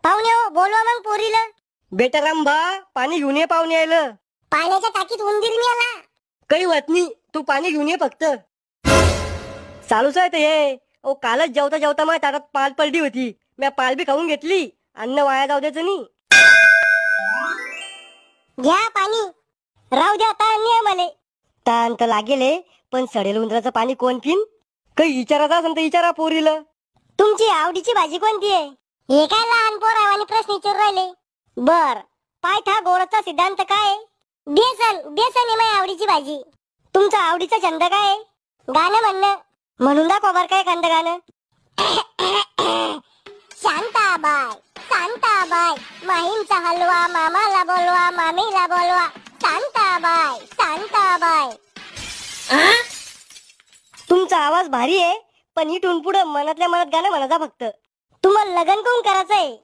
पाहुणे हो, बोलवा मग पोरीला. बेटा रामभा, पाणी घेऊन ये पाहुणे यायला. पाण्याच्या टाकीत उंदीर मिळाला. काही होत नाही, तू पाणी घेऊन ये फक्त. चालूच आहे ते हे. ओ कालच जेवता जेवता माझ्या ताटात पाल पडली होती. मी पाल बी खाऊन घेतली. अन्न वाया जाऊ द्यायचं नाही. घ्या पाणी. राहू द्या, ताण नाही मले. ताण तर लागेल हे, पण सडेल उंदराचं पाणी कोण पिन? काही विचारायचं असेल तर विचारा पोरीला. तुमची आवडीची भाजी कोणती आहे? हे काय लहान पोरावानी प्रश्न विचारू राहिले. बर, पायथागोरसचा सिद्धांत काय आहे? बेसन. बेसन आहे माझी आवडीची भाजी. तुमचा आवडीचा छंद काय आहे? गाणं म्हणणं. म्हणून दाखवा बर काय एखादं गाणं. शांताबाई, शांताबाई, माहीमचा हलवा मामाला बोलवा, मामीला बोलवा. शांताबाई, शांताबाई. तुमचा आवाज भारी आहे, पण इथून पुढे मनातल्या मनात गाणं म्हणायचा फक्त. तुम्हाला लग्न कोण करायचंय?